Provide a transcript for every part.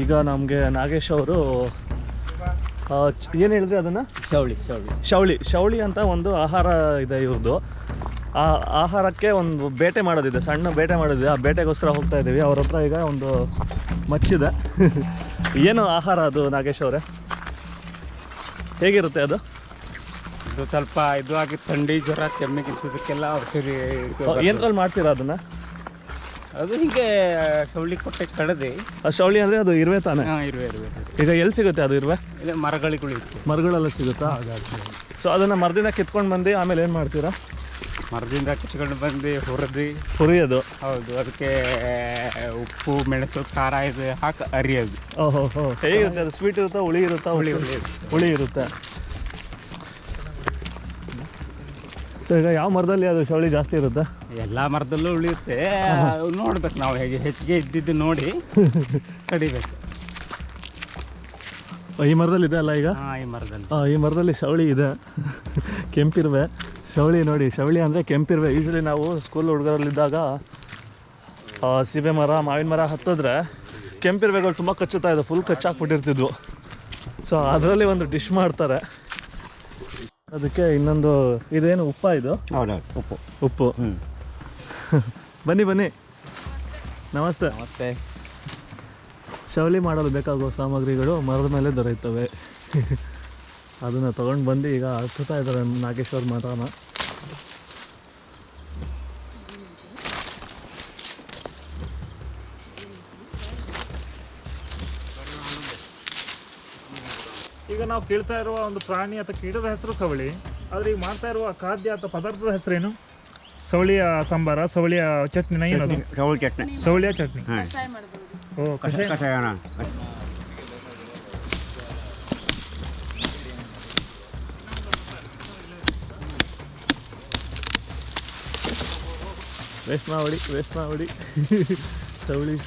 ಈಗ ನಮಗೆ ನಾಗೇಶ್ ಅವರು ಏನು ಹೇಳಿದ್ರಿ ಅದನ್ನು? ಶೌಳಿ ಅಂತ ಒಂದು ಆಹಾರ ಇದೆ ಇವ್ರದ್ದು. ಆ ಆಹಾರಕ್ಕೆ ಒಂದು ಬೇಟೆ ಮಾಡೋದಿದೆ, ಸಣ್ಣ ಬೇಟೆ ಮಾಡೋದಿದೆ. ಆ ಬೇಟೆಗೋಸ್ಕರ ಹೋಗ್ತಾ ಇದ್ದೀವಿ. ಅವ್ರ ಹತ್ರ ಈಗ ಒಂದು ಮಚ್ಚಿದೆ. ಏನು ಆಹಾರ ಅದು ನಾಗೇಶ್ ಅವರೇ? ಹೇಗಿರುತ್ತೆ ಅದು? ಇದು ಸ್ವಲ್ಪ ಇದು ಆಗಿ ಥಂಡಿ ಜ್ವರ ಕೆಮ್ಮಿಗೆ ಇದಕ್ಕೆಲ್ಲ ಔಷಧಿ. ಏನ್ರಲ್ಲಿ ಮಾಡ್ತೀರಾ ಅದನ್ನು? ಅದು ಹೀಗೆ ಶೌಳಿ ಕೊಟ್ಟೆ ಕಡದೆ. ಆ ಶೌಳಿ ಅಂದರೆ ಅದು ಇರುವೆ ತಾನೆ? ಇರುವೆ. ಈಗ ಎಲ್ಲಿ ಸಿಗುತ್ತೆ ಅದು ಇರುವೆ? ಇಲ್ಲ, ಮರಗಳಿಗಳು ಮರಗಳೆಲ್ಲ ಸಿಗುತ್ತಾ? ಸೊ ಅದನ್ನು ಮರದಿಂದ ಕಿತ್ಕೊಂಡು ಬಂದು ಆಮೇಲೆ ಏನು ಮಾಡ್ತೀರಾ? ಮರದಿಂದ ಕಿತ್ಕೊಂಡು ಬಂದು ಹುರಿಯೋದು. ಹೌದು, ಅದಕ್ಕೆ ಉಪ್ಪು ಮೆಣಸು ಖಾರ ಇದು ಹಾಕಿ ಅರಿಯೋದು. ಓಹೋ, ಹೇಗಿರುತ್ತೆ ಅದು? ಸ್ವೀಟ್ ಇರುತ್ತಾ, ಹುಳಿ ಇರುತ್ತಾ? ಹುಳಿ ಇರುತ್ತೆ. ಸೊ ಈಗ ಯಾವ ಮರದಲ್ಲಿ ಅದು ಶೌಳಿ ಜಾಸ್ತಿ ಇರುತ್ತೆ? ಎಲ್ಲ ಮರದಲ್ಲೂ ಉಳಿಯುತ್ತೆ. ನೋಡ್ಬೇಕು ನಾವು, ಹೇಗೆ ಹೆಚ್ಚಿಗೆ ಇದ್ದಿದ್ದು ನೋಡಿ ಕಡಿಬೇಕು. ಈ ಮರದಲ್ಲಿ ಇದೆ ಅಲ್ಲ ಈಗ? ಈ ಮರದಲ್ಲಿ ಶೌಳಿ ಇದೆ. ಕೆಂಪಿರುವೆ ಶೌಳಿ ನೋಡಿ. ಶೌಳಿ ಅಂದರೆ ಕೆಂಪಿರುವೆ. ಯೂಶ್ವಲಿ ನಾವು ಸ್ಕೂಲ್ ಹುಡುಗರಲ್ಲಿದ್ದಾಗ ಸೀಬೆ ಮರ, ಮಾವಿನ ಮರ ಹತ್ತಿದ್ರೆ ಕೆಂಪಿರುವೆಗಳು ತುಂಬ ಕಚ್ಚುತ್ತಾ ಇದೆ, ಫುಲ್ ಕಚ್ಚಾಕ್ಬಿಟ್ಟಿರ್ತಿದ್ವು. ಸೊ ಅದರಲ್ಲಿ ಒಂದು ಡಿಶ್ ಮಾಡ್ತಾರೆ. ಅದಕ್ಕೆ ಇನ್ನೊಂದು ಇದೇನು ಉಪ್ಪ ಇದು? ಉಪ್ಪು. ಬನ್ನಿ. ನಮಸ್ತೆ. ಶೌಳಿ ಮಾಡಲು ಬೇಕಾಗುವ ಸಾಮಗ್ರಿಗಳು ಮರದ ಮೇಲೆ ದೊರೆಯುತ್ತವೆ. ಅದನ್ನು ತೊಗೊಂಡು ಬಂದು ಈಗ ಹತ್ತುತ್ತಾ ಇದ್ದಾರೆ ನಾಗೇಶ್ವರ ಮಠನ. ಈಗ ನಾವು ಕೇಳ್ತಾ ಇರುವ ಒಂದು ಪ್ರಾಣಿ ಅಥವಾ ಕೀಟದ ಹೆಸರು ಸವಳಿ. ಆದರೆ ಈಗ ಮಾಡ್ತಾ ಇರುವ ಖಾದ್ಯ ಅಥವಾ ಪದಾರ್ಥದ ಹೆಸರೇನು? ಸವಳಿಯ ಸಾಂಬಾರ, ಸವಳಿಯ ಚಟ್ನಿನ? ಏನದು? ಸವಳಿಯ ಚಟ್ನಿ. ಓ, ಕಷಾಯ. ವೇಸ್ಟ್ ಮಾಡಿ ಸವಳಿ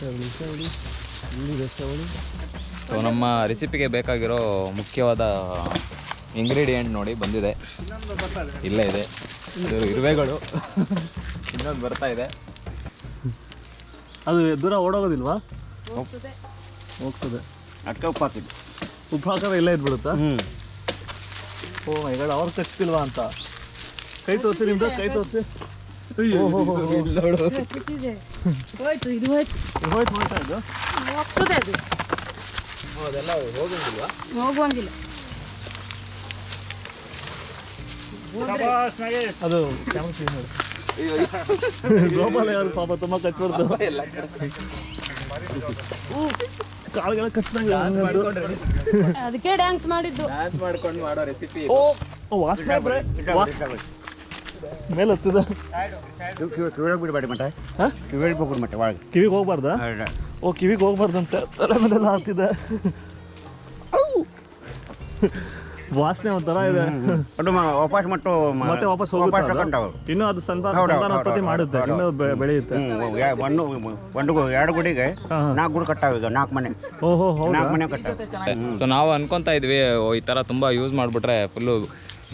ಇಲ್ಲಿದೆ ಸವಳಿ. ಸೊ ನಮ್ಮ ರೆಸಿಪಿಗೆ ಬೇಕಾಗಿರೋ ಮುಖ್ಯವಾದ ಇಂಗ್ರೀಡಿಯೆಂಟ್ ನೋಡಿ ಬಂದಿದೆ. ಇಲ್ಲೇ ಇದೆ ಇರುವೆಗಳು. ಇನ್ನೊಂದು ಬರ್ತಾ ಇದೆ. ಅದು ದೂರ ಓಡೋಗೋದಿಲ್ವಾ? ಹೋಗ್ತದೆ. ಅದಕ್ಕೆ ಉಪ್ಪು ಹಾಕಿದ್ದು. ಉಪ್ಪು ಹಾಕಿದ್ರೆ ಇಲ್ಲೇ ಇದ್ಬಿಡುತ್ತಾ? ಓ ಮೈ ಗಾಡ್, ಅವ್ರು ಕಚ್ತಿಲ್ವಾ ಅಂತ. ಕೈ ತೋರಿಸಿ, ನಿಮ್ದು ಕೈ ತೋರಿಸಿ. ಹೋಯ್ತು ಮಾಡ್ತಾ ಇದ್ದು. ಅದೆಲ್ಲ ಹೋಗುವಂಗಿಲ್ಲ. ಅದು ಗೋಪಾಲ ಯಾರು ಪಾಪ ತುಂಬ ಕಚ್ಬಾರ್ದು. ಕಾಳುಗಳ ಕಚ್ಚಿದಂಗೆ ಅದಕ್ಕೆ ಡ್ಯಾನ್ಸ್ ಮಾಡಿದ್ದು. ಮಾಡ್ಕೊಂಡು ಮಾಡೋ ರೆಸಿಪಿ. ವಾಸನೆ ಮೇಲೆ ಹತ್ತಿದ. ಕಿವಿಗೆ ಬಿಡಬೇಡಿ ಮಟ್ಟ. ಕಿವಿಗೆ ಹೋಗ್ಬಿಡು ಮಟ್ಟ ಒಳಗೆ. ಕಿವಿಗೆ ಹೋಗ್ಬಾರ್ದಾ? ಓ, ಕಿವಿಗೆ ಹೋಗ್ಬಾರ್ದಂತೆ. ತಲೆ ಮೇಲೆಲ್ಲ ಹಾಕ್ತಿದೆ. ವಾಸನೆ ಒಂಥರ ಇದೆ. ವಾಪಸ್ ಮತ್ತೆ ವಾಪಸ್ ಹೋಗುತ್ತೆ. ಇನ್ನು ಅದು ಸಂತಾನೋತ್ಪತ್ತಿ ಮಾಡುತ್ತೆ, ಇನ್ನು ಬೆಳೆಯುತ್ತೆ. ಒಂದು 2 ಗುಡಿಗೆ 4 ಗುಡಿ ಕಟ್ಟಾವ. ಈಗ 4 ಮನೆ. ಓಹೋ, 4 ಮನೆ ಕಟ್ಟಾವ. ಸೊ ನಾವು ಅನ್ಕೊತಾ ಇದ್ವಿ ಈ ಥರ ತುಂಬ ಯೂಸ್ ಮಾಡಿಬಿಟ್ರೆ ಫುಲ್ಲು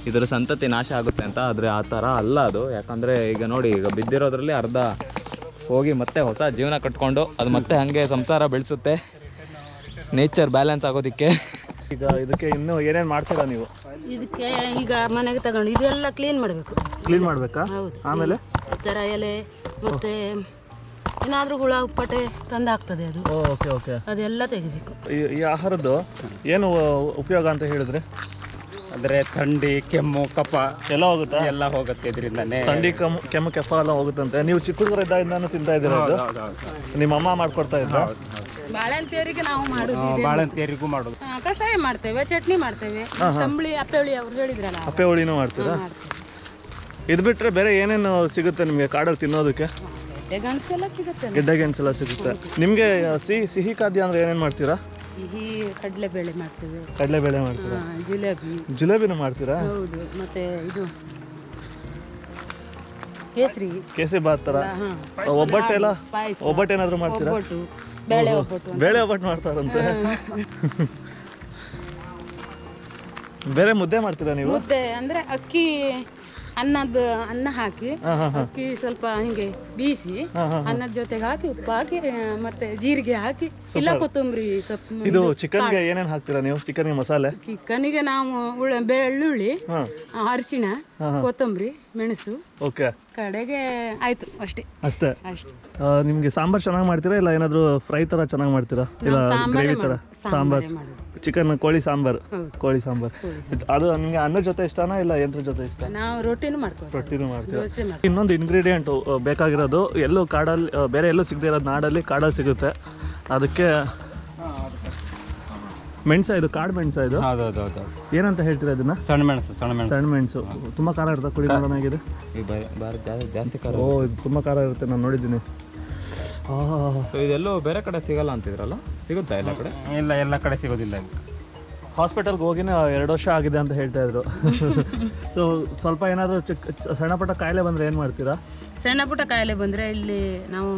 ಇದರ ಸಂತತಿ ನಾಶ ಆಗುತ್ತೆ ಅಂತ. ಆದರೆ ಆ ಥರ ಅಲ್ಲ ಅದು. ಯಾಕಂದರೆ ಈಗ ನೋಡಿ, ಈಗ ಬಿದ್ದಿರೋದ್ರಲ್ಲಿ ಅರ್ಧ ಹೋಗಿ ಮತ್ತೆ ಹೊಸ ಜೀವನ ಕಟ್ಕೊಂಡು ಅದು ಮತ್ತೆ ಹಾಗೆ ಸಂಸಾರ ಬೆಳೆಸುತ್ತೆ, ನೇಚರ್ ಬ್ಯಾಲೆನ್ಸ್ ಆಗೋದಕ್ಕೆ. ಈಗ ಇದಕ್ಕೆ ಇನ್ನೂ ಏನೇನು ಮಾಡ್ತೀರಾ ನೀವು? ಇದಕ್ಕೆ ಈಗ ಮನೆಗೆ ತಗೊಂಡು ಇದೆಲ್ಲ ಕ್ಲೀನ್ ಮಾಡಬೇಕು. ಕ್ಲೀನ್ ಮಾಡಬೇಕಾ? ಆಮೇಲೆ ಈ ಥರ ಎಲೆ ಮತ್ತೆ ಏನಾದರೂ ಹುಳ ಉಪ್ಪಟೆ ತಂದು ಹಾಕ್ತದೆ ಅದು. ಓಕೆ. ಅದೆಲ್ಲ ತೆಗಿಬೇಕು. ಈ ಆಹಾರದ್ದು ಏನು ಉಪಯೋಗ ಅಂತ ಹೇಳಿದ್ರೆ? ಅಂದರೆ ಥಂಡಿ, ಕೆಮ್ಮು, ಕಫ ಎಲ್ಲ ಹೋಗುತ್ತಾ? ಎಲ್ಲ ಹೋಗುತ್ತೆ ಇದರಿಂದನೇ. ಥಂಡಿ, ಕೆಮ್ಮು, ಕಫ ಎಲ್ಲ ಹೋಗುತ್ತಂತೆ. ನೀವು ಚಿಕ್ಕದಾಗಿದ್ದಾನು ತಿಂತಾ ಇದ್ದೀರಾ? ನಿಮ್ಮ ಅಮ್ಮ ಮಾಡ್ಕೊಡ್ತಾ ಇದ್ರಾ? ಬಾಳೆಹಣ್ಣಿಗೆ ನಾವು ಮಾಡೋದು. ಬಾಳೆಹಣ್ಣಿಗೂ ಮಾಡೋದು. ಕಷಾಯ ಮಾಡ್ತೇವೆ, ಚಟ್ನಿ ಮಾಡ್ತೇವೆ. ತಂಬಳಿ, ಅಪ್ಪೆ ಹುಳಿ ಅವ್ರು ಹೇಳಿದ್ರಲ್ಲ, ಅಪ್ಪೆ ಹುಳಿನೂ ಮಾಡ್ತೀರಾ? ಇದು ಬಿಟ್ಟರೆ ಬೇರೆ ಏನೇನು ಸಿಗುತ್ತೆ ನಿಮಗೆ ಕಾಡಲ್ಲಿ ತಿನ್ನೋದಕ್ಕೆ? ಗೆಡ್ಡೆ ಗೆಣಸೆಲ್ಲ ಸಿಗುತ್ತೆ. ನಿಮಗೆ ಸಿಹಿ ಖಾದ್ಯ ಅಂದರೆ ಏನೇನು ಮಾಡ್ತೀರಾ? ಸಿಹಿ ಕಡಲೆಬೇಳೆ ಮಾಡ್ತೇವೆ. ಕಡಲೆಬೇಳೆ ಮಾಡ್ತೀರಾ? ಜಿಲೇಬಿನೂ ಮಾಡ್ತೀರಾ? ಹೌದು. ಮತ್ತೆ ಇದು ಕೇಸರಿ ಬಾತ್ ಥರ. ಒಬ್ಬಟ್ಟೆಲ್ಲ ಒಬ್ಬಟ್ಟು ಏನಾದರೂ ಮಾಡ್ತೀರಾ? ಬೇಳೆ ಒಬ್ಬಟ್ಟು ಮಾಡ್ತಾರಂತೆ. ಬೇರೆ ಮುದ್ದೆ ಮಾಡ್ತೀರಾ ನೀವು? ಮುದ್ದೆ ಅಂದರೆ ಅಕ್ಕಿ ಅನ್ನ ಹಾಕಿ ಅಕ್ಕಿ ಸ್ವಲ್ಪ ಹಿಂಗೆ ಬೀಸಿ ಅನ್ನದ ಜೊತೆಗೆ ಹಾಕಿ ಉಪ್ಪು ಹಾಕಿ ಮತ್ತೆ ಜೀರಿಗೆ ಹಾಕಿ ಇಲ್ಲ ಕೊತ್ತಂಬರಿ ಸೊಪ್ಪು. ಇದು ಚಿಕನ್ಗೆ ಏನೇನು ಹಾಕ್ತೀರಾ ನೀವು? ಚಿಕನ್ಗೆ ಮಸಾಲೆ? ಚಿಕನಿಗೆ ನಾವು ಬೆಳ್ಳುಳ್ಳಿ, ಅರಿಶಿಣ, ಕೊತ್ತಂಬರಿ, ಮೆಣಸು. ಓಕೆ, ಕಡೆಗೆ ಆಯ್ತು ಅಷ್ಟೇ. ಅಷ್ಟೇ. ನಿಮಗೆ ಸಾಂಬಾರ್ ಚೆನ್ನಾಗಿ ಮಾಡ್ತೀರಾ ಇಲ್ಲ ಏನಾದರೂ ಫ್ರೈ ಥರ ಚೆನ್ನಾಗಿ ಮಾಡ್ತೀರಾ ಇಲ್ಲ ಗ್ರೇವಿ ಥರ? ಸಾಂಬಾರ್, ಚಿಕನ್ ಕೋಳಿ ಸಾಂಬಾರು. ಕೋಳಿ ಸಾಂಬಾರು ಅದು ನಿಮಗೆ ಅನ್ನದ ಜೊತೆ ಇಷ್ಟನಾ ಇಲ್ಲ ಎಂದ್ರ ಜೊತೆ ಇಷ್ಟ? ನಾವು ರೊಟ್ಟಿನೂ ಮಾಡ್ತೀವಿ. ಇನ್ನೊಂದು ಇಂಗ್ರೀಡಿಯೆಂಟ್ ಬೇಕಾಗಿರೋದು, ಎಲ್ಲೂ ಕಾಡಲ್ಲಿ ಬೇರೆ ಎಲ್ಲೂ ಸಿಗದೆ ಇರೋದು ನಾಡಲ್ಲಿ ಕಾಡಲ್ಲಿ ಸಿಗುತ್ತೆ. ಅದಕ್ಕೆ ಮೆಣಸ, ಇದು ಕಾಡು ಮೆಣಸ. ಇದು ಹೌದೌದು. ಏನಂತ ಹೇಳ್ತೀರಾ ಇದನ್ನ? ಸಣ್ಣ ಮೆಣಸು. ಸಣ್ಣ ಮೆಣಸು ತುಂಬ ಖಾರ ಇರುತ್ತೆ. ಕುಡಿ ಮಾಡೋಣಾಗಿದೆ. ಜಾಸ್ತಿ ಖಾರ. ಓ, ಇದು ತುಂಬ ಖಾರ ಇರುತ್ತೆ, ನಾನು ನೋಡಿದ್ದೀನಿ. ಸೊ ಇದೆಲ್ಲೋ ಬೇರೆ ಕಡೆ ಸಿಗಲ್ಲ ಅಂತಿದ್ರಲ್ಲ, ಸಿಗುತ್ತಾ ಎಲ್ಲ ಕಡೆ? ಇಲ್ಲ, ಎಲ್ಲ ಕಡೆ ಸಿಗೋದಿಲ್ಲ. ಹಾಸ್ಪಿಟಲ್ಗೆ ಹೋಗಿನೇ 2 ವರ್ಷ ಆಗಿದೆ ಅಂತ ಹೇಳ್ತಾ ಇದ್ರು. ಸೊ ಸ್ವಲ್ಪ ಏನಾದರೂ ಸಣ್ಣ ಪುಟ್ಟ ಕಾಯಿಲೆ ಬಂದರೆ ಏನು ಮಾಡ್ತೀರಾ? ಸಣ್ಣ ಪುಟ್ಟ ಕಾಯಿಲೆ ಬಂದರೆ ಇಲ್ಲಿ ನಾವು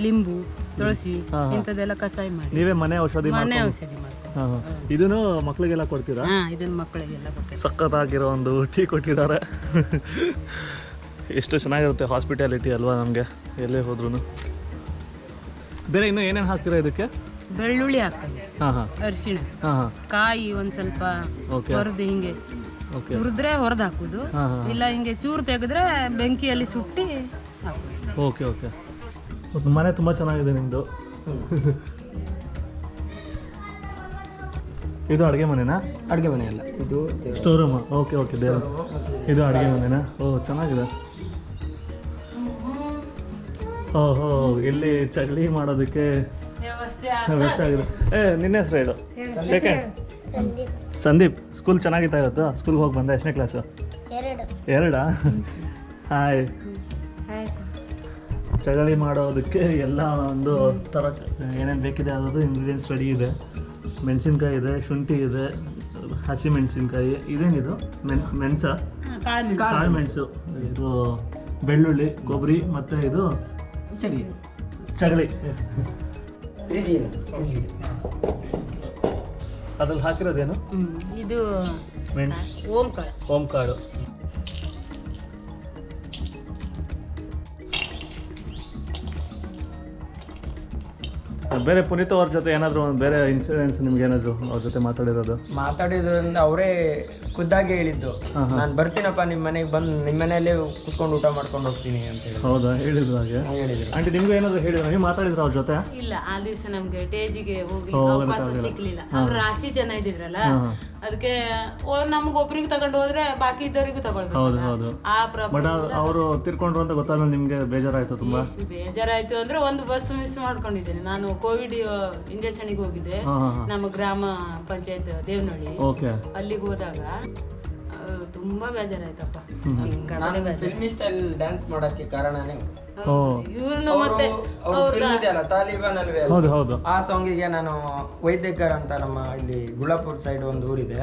ಲಿಂಬು, ತುಳಸಿ ಇಂಥದ್ದೆಲ್ಲ ಕಷಾಯ ಮಾಡಿ ನೀವೇ ಮನೆ ಔಷಧಿ ಮಾಡ್ತೀವಿ. ಇದನ್ನು ಮಕ್ಕಳಿಗೆಲ್ಲ ಕೊಡ್ತೀರಾ? ಇದನ್ನು ಮಕ್ಕಳಿಗೆಲ್ಲ ಕೊಡ್ತೀವಿ. ಸಖತ್ತಾಗಿರೋ ಒಂದು ಟೀ ಕೊಟ್ಟಿದ್ದಾರೆ. ಎಷ್ಟು ಚೆನ್ನಾಗಿರುತ್ತೆ ಹಾಸ್ಪಿಟಾಲಿಟಿ ಅಲ್ವಾ ನಮಗೆ, ಎಲ್ಲೇ ಹೋದ್ರೂ. ಬೇರೆ ಇನ್ನೂ ಏನೇನು ಹಾಕ್ತೀರಾ ಇದಕ್ಕೆ? ಬೆಳ್ಳುಳ್ಳಿ ಹಾಕ್ತೀವಿ, ಅರಿಶಿಣ, ಕಾಯಿ ಒಂದು ಸ್ವಲ್ಪ ಹೊರದು ಹಿಂಗೆ ಹುರಿದ್ರೆ ಹೊರದು ಹಾಕೋದು, ಇಲ್ಲ ಹಿಂಗೆ ಚೂರು ತೆಗೆದ್ರೆ ಬೆಂಕಿಯಲ್ಲಿ ಸುಟ್ಟಿ ಹಾಕೋದು. Okay okay. ಮನೆ ತುಂಬ ಚೆನ್ನಾಗಿದೆ ನಿಮ್ಮದು. ಇದು ಅಡುಗೆ ಮನೆನಾ? ಅಡುಗೆ ಮನೆ ಅಲ್ಲ, ಇದು ಸ್ಟೋರ್ ರೂಮ್. ಓಕೆ ಓಕೆ, ಇದು ಅಡುಗೆ ಮನೆನಾ? ಓ, ಚೆನ್ನಾಗಿದೆ. ಓಹೋ, ಇಲ್ಲಿ ಚಗಲಿ ಮಾಡೋದಕ್ಕೆ ವ್ಯವಸ್ಥೆ ಆಗಿದೆ. ನಿನ್ನ ಹೆಸರು ಹೇಳು. ಸೆಕೆಂಡ್ ಸಂದೀಪ್. ಸ್ಕೂಲ್ ಚೆನ್ನಾಗಿತ್ತಾ ಇವತ್ತು? ಸ್ಕೂಲ್ಗೆ ಹೋಗಿ ಬಂದೆ. ಎಷ್ಟನೇ ಕ್ಲಾಸು? 2. ಹಾಯ್. ಚಗಲಿ ಮಾಡೋದಕ್ಕೆ ಎಲ್ಲ ಒಂದು ಥರ ಏನೇನು ಬೇಕಿದೆ ಅದದು ಇಂಗ್ರೀಡಿಯೆಂಟ್ಸ್ ರೆಡಿ ಇದೆ. ಮೆಣಸಿನ್ಕಾಯಿ ಇದೆ, ಶುಂಠಿ ಇದೆ, ಹಸಿ ಮೆಣಸಿನ್ಕಾಯಿ. ಇದೇನಿದು? ಮೆಣಸ, ಕಾಳು ಮೆಣಸು, ಇದು ಬೆಳ್ಳುಳ್ಳಿ, ಕೊಬ್ಬರಿ, ಮತ್ತು ಇದು ಚಗಲಿ. ಅದ್ರಲ್ಲಿ ಹಾಕಿರೋದೇನು? ಇದು ಮೆಣಸು, ಓಂ ಕಾಳು. ಬೇರೆ ಪುನೀತ್ ಅವ್ರ ಜೊತೆ ಏನಾದರೂ ಬೇರೆ ಇನ್ಸಿಡೆನ್ಸ್ ನಿಮ್ಗೆ ಏನಾದರೂ ಅವ್ರ ಜೊತೆ ಮಾತಾಡಿದ್ರಿಂದ ಅವರೇ ಖುದ್ದಾಗಿ ಹೇಳಿದ್ದು, ನಾನು ಬರ್ತೀನಪ್ಪ ನಿಮ್ಮ ಮನೆಗೆ, ಬಂದು ನಿಮ್ಮ ಮನೆಯಲ್ಲೇ ಕುತ್ಕೊಂಡು ಊಟ ಮಾಡ್ಕೊಂಡು ಹೋಗ್ತೀನಿ ಅಂತ ಹೇಳಿ. ಹೌದಾ? ಹೇಳಿದ್ರು ಹಾಗೆ? ಹೇಳಿದ್ರು. ಆಂಟಿ ನಿಮ್ಗೂ ಏನಾದರೂ ಹೇಳಿದ್ರು? ನೀವು ಮಾತಾಡಿದ್ರು ಅವ್ರ ಜೊತೆ? ಇಲ್ಲ, ಆ ದಿವಸ ನಮ್ಗೆ ಟೇಜಿಗೆ ಹೋಗಿ ಅವಕಾಶ ಸಿಕ್ಲಿಲ್ಲ. ಅವ್ರು ರಾಶಿ ಜನ ಇದ್ದಿದ್ರಲ್ಲ, ಅದಕ್ಕೆ ನಮ್ಗೊಬ್ರಿಗೆ ತಗೊಂಡು ಹೋದ್ರೆ ಬಾಕಿ ಇದ್ದವರಿಗೂ ತಗೊಳ್ಬೇಕು. ಆ ಬಟ್ ಅವರು ತಿರ್ಕೊಂಡ್ರು ಅಂತ ಗೊತ್ತಾದ್ಮೇಲೆ ನಿಮ್ಗೆ ಬೇಜಾರಾಯ್ತು? ತುಂಬಾ ಬೇಜಾರಾಯ್ತು. ಅಂದ್ರೆ ಒಂದು ಬಸ್ ಮಿಸ್ ಮಾಡ್ಕೊಂಡಿದ್ದೇನೆ ನಾನು. ಕೋವಿಡ್ ಇಂಜೆಕ್ಷನ್ಗೆ ಹೋಗಿದ್ದೆ ನಮ್ಮ ಗ್ರಾಮ ಪಂಚಾಯತ್ ದೇವನಹಳ್ಳಿ. ಅಲ್ಲಿಗೆ ಹೋದಾಗ ತುಂಬಾ ಬೇಜಾರಾಯ್ತಪ್ಪ. ಫಿಲ್ಮಿ ಸ್ಟೈಲ್ ಡ್ಯಾನ್ಸ್ ಮಾಡೋಕ್ಕೆ ಕಾರಣನೇ ಇವ್ರನ್ನ ಮತ್ತೆ ತಾಲಿಬಾನ್ ಅಲ್ವೇ, ಆ ಸಾಂಗಿಗೆ ನಾನು ವೈದ್ಯಕರ್ ಅಂತ ನಮ್ಮ ಇಲ್ಲಿ ಗುಳಾಪುರ್ ಸೈಡ್ ಒಂದು ಊರಿದೆ,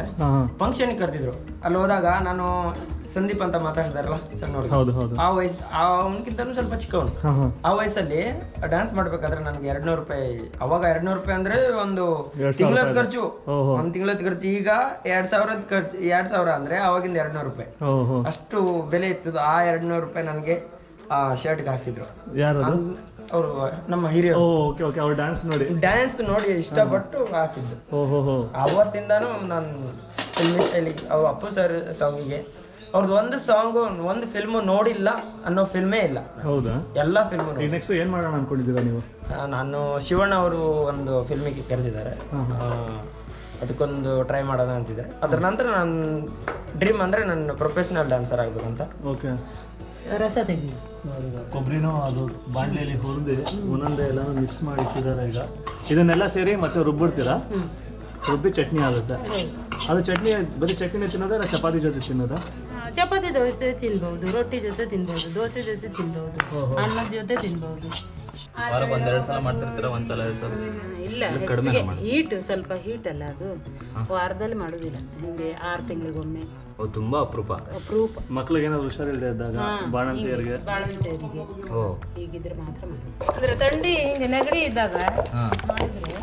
ಫಂಕ್ಷನ್ ಕರೆದಿದ್ರು. ಅಲ್ಲಿ ಹೋದಾಗ ನಾನು ಸಂದೀಪ್ ಅಂತ ಮಾತಾಡ್ತಾರಲ್ಲ ಸಣ್ಣ ಹುಡುಗ, ಆ ವಯಸ್ಸು ಅವನಕ್ಕಿಂತ ಸ್ವಲ್ಪ ಚಿಕ್ಕವನು. ಆ ವಯಸ್ಸಲ್ಲಿ ಡ್ಯಾನ್ಸ್ ಮಾಡ್ಬೇಕಾದ್ರೆ ನನಗೆ 200 ರೂಪಾಯಿ. ಅವಾಗ 200 ರೂಪಾಯಿ ಅಂದ್ರೆ ಒಂದು ತಿಂಗಳದ ಖರ್ಚು. ಒಂದ್ ತಿಂಗಳದ ಖರ್ಚು. ಈಗ 2000 ಖರ್ಚು. 2000 ಅಂದ್ರೆ ಅವಾಗಿಂದ 200 ರೂಪಾಯಿ. ಅಷ್ಟು ಬೆಲೆ ಇತ್ತು. ಆ 200 ರೂಪಾಯಿ ನನಗೆ ಆ ಶರ್ಟ್ಗೆ ಹಾಕಿದ್ರು. ಅವರು ನಮ್ಮ ಹಿರಿಯರು. ಡ್ಯಾನ್ಸ್ ನೋಡಿ ಇಷ್ಟಪಟ್ಟು ಹಾಕಿದ್ದು. ಅವತ್ತಿಂದಾನು ನಾನು ಫಿಲ್ಮಿ ಸ್ಟೈಲಿಗೆ, ಅಪ್ಪು ಸರ್ ಸಾಂಗಿಗೆ, ಅವ್ರದ್ದು ಒಂದು ಸಾಂಗು ಒಂದು ಫಿಲ್ಮು ನೋಡಿಲ್ಲ ಅನ್ನೋ ಫಿಲ್ಮೇ ಇಲ್ಲ. ಹೌದಾ? ಎಲ್ಲ ಫಿಲ್ಮು ನೋಡಿ. ನೆಕ್ಸ್ಟ್ ಏನು ಮಾಡೋಣ ಅನ್ಕೊಂಡಿದ್ದೀರಾ ನೀವು? ನಾನು ಶಿವಣ್ಣ ಅವರು ಒಂದು ಫಿಲ್ಮಿಗೆ ಕರೆದಿದ್ದಾರೆ, ಅದಕ್ಕೊಂದು ಟ್ರೈ ಮಾಡೋಣ ಅಂತಿದೆ. ಅದ್ರ ನಂತರ ನನ್ನ ಡ್ರೀಮ್ ಅಂದರೆ ನನ್ನ ಪ್ರೊಫೆಷನಲ್ ಡ್ಯಾನ್ಸರ್ ಆಗ್ಬೇಕಂತ. ಓಕೆ. ರಸ ತೆಗಿ ಕೊಬ್ಬರಿನೂ ಅದು ಬಾಣಲೆಯಲ್ಲಿ ಹುರಿದು ಒಂದೊಂದೇ ಎಲ್ಲ ಮಿಕ್ಸ್ ಮಾಡಿ ಇಟ್ಟಿದ್ದಾರೆ. ಈಗ ಇದನ್ನೆಲ್ಲ ಸೇರಿ ಮತ್ತೆ ರುಬ್ಬಿಡ್ತೀರಾ? ರುಬ್ಬಿ ಚಟ್ನಿ ಆಗುತ್ತೆ. ಅದು ಚಟ್ನಿ ಬರೀ ಚಟ್ನಿನೇ ತಿನ್ನೋದಾ ಇಲ್ಲ ಚಪಾತಿ ಜೊತೆ ತಿನ್ನೋದಾ? ಚಪಾತಿ ಜೊತೆ ತಿನ್ಬಹುದು, ರೊಟ್ಟಿ ಜೊತೆ ತಿನ್ಬಹುದು, ದೋಸೆ ಜೊತೆ ತಿನ್ಬಹುದು, ಅನ್ನದ ಜೊತೆ ತಿನ್ಬಹುದು. ವಾರಕ್ಕೆ 1-2 ಸಲ ಮಾಡ್ತಿರ್ತೀರಾ? ಒಂದ್ಸಲ ಇಲ್ಲ, ಹೀಟ್ ಸ್ವಲ್ಪ ಹೀಟ್ ಅಲ್ಲ ಅದು, ವಾರದಲ್ಲಿ ಮಾಡೋದಿಲ್ಲ. ಹಿಂಗೆ 6 ತಿಂಗಳಿಗೊಮ್ಮೆ. ತುಂಬಾ ಅಪರೂಪ. ಮಕ್ಳಿಗೆ ಏನಾದ್ರು ಹುಷಾರಿಲ್ಲದೆ ಇದ್ದಾಗ, ಬಾಣಂತಿಯರಿಗೆ ಹೀಗಿದ್ರೆ ಮಾತ್ರ ಮಾಡೋದು. ಅಂದ್ರೆ ಥಂಡಿ ಹಿಂಗೆ ನೆಗಡಿ ಇದ್ದಾಗ ಮಾಡಿದ್ರೆ.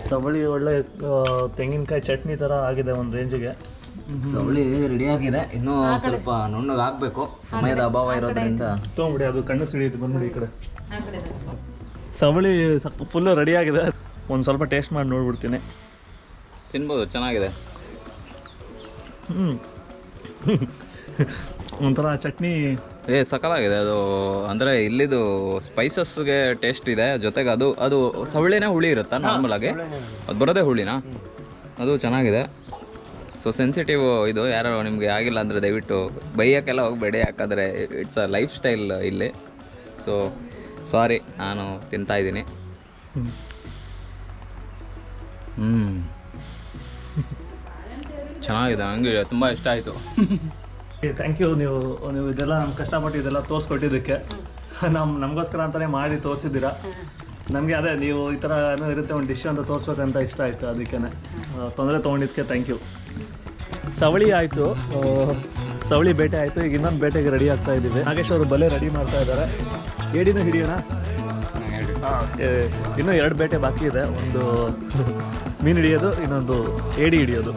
ಸವಳಿ ಒಳ್ಳೆ ತೆಂಗಿನಕಾಯಿ ಚಟ್ನಿ ಥರ ಆಗಿದೆ ಒಂದು ರೇಂಜಿಗೆ. ಸವಳಿ ರೆಡಿ ಆಗಿದೆ, ಇನ್ನೂ ಸ್ವಲ್ಪ ನುಣ್ಣಗಾಗಬೇಕು, ಸಮಯದ ಅಭಾವ ಇರೋದ್ರಿಂದ. ತೊಗೊಂಬಿಡಿ, ಅದು ಕಣ್ಣು ಸಿಡಿಯುತ್ತೆ, ಬಂದ್ಬಿಡಿ ಈ ಕಡೆ. ಸವಳಿ ಫುಲ್ಲು ರೆಡಿ ಆಗಿದೆ, ಒಂದು ಸ್ವಲ್ಪ ಟೇಸ್ಟ್ ಮಾಡಿ ನೋಡ್ಬಿಡ್ತೀನಿ. ತಿನ್ಬೋದು, ಚೆನ್ನಾಗಿದೆ. ಒಂಥರ ಚಟ್ನಿ ಸಕಲಾಗಿದೆ ಅದು. ಅಂದರೆ ಇಲ್ಲಿದು ಸ್ಪೈಸಸ್ಗೆ ಟೇಸ್ಟ್ ಇದೆ, ಜೊತೆಗೆ ಅದು ಸವಳಿನೇ ಹುಳಿ ಇರುತ್ತಾ ನಾರ್ಮಲ್ ಆಗಿ? ಅದು ಬರೋದೇ ಹುಳಿನಾ? ಅದು ಚೆನ್ನಾಗಿದೆ. ಸೊ ಸೆನ್ಸಿಟಿವ್ ಇದು, ಯಾರು ನಿಮಗೆ ಆಗಿಲ್ಲ ಅಂದರೆ ದಯವಿಟ್ಟು ಬೈಯೋಕ್ಕೆಲ್ಲ ಹೋಗಬೇಡಿ, ಯಾಕಂದರೆ ಇಟ್ಸ್ ಅ ಲೈಫ್ ಸ್ಟೈಲ್ ಇಲ್ಲಿ. ಸೊ ಸಾರಿ, ನಾನು ತಿಂತಾಯಿದ್ದೀನಿ. ಚೆನ್ನಾಗಿದೆ, ಹಂಗೆ ತುಂಬ ಇಷ್ಟ ಆಯಿತು. Thank you. ನೀವು ಇದೆಲ್ಲ ನಮ್ಮ ಕಷ್ಟಪಟ್ಟು ಇದೆಲ್ಲ ತೋರಿಸ್ಕೊಟ್ಟಿದ್ದಕ್ಕೆ. ನಮಗೋಸ್ಕರ ಅಂತಲೇ ಮಾಡಿ ತೋರಿಸಿದ್ದೀರಾ. ನಮಗೆ ಅದೇ ನೀವು ಈ ಥರ ಏನೋ ಇರುತ್ತೆ ಒಂದು ಡಿಶ್ ಅಂತ ತೋರಿಸ್ಬೇಕಂತ ಇಷ್ಟ ಆಯಿತು, ಅದಕ್ಕೇ ತೊಂದರೆ ತೊಗೊಂಡಿದ್ದಕ್ಕೆ ಥ್ಯಾಂಕ್ ಯು. ಸವಳಿ ಆಯಿತು, ಸವಳಿ ಬೇಟೆ ಆಯಿತು. ಈಗ ಇನ್ನೊಂದು ಬೇಟೆಗೆ ರೆಡಿ ಆಗ್ತಾ ಇದ್ದೀವಿ. ನಾಗೇಶ್ ಅವರು ಬಲೆ ರೆಡಿ ಮಾಡ್ತಾ ಇದ್ದಾರೆ. ಏಡಿನೂ ಹಿಡಿಯೋಣ? ಇನ್ನೂ 2 ಬೇಟೆ ಬಾಕಿ ಇದೆ, ಒಂದು ಮೀನು ಹಿಡಿಯೋದು, ಇನ್ನೊಂದು ಏಡಿ ಹಿಡಿಯೋದು.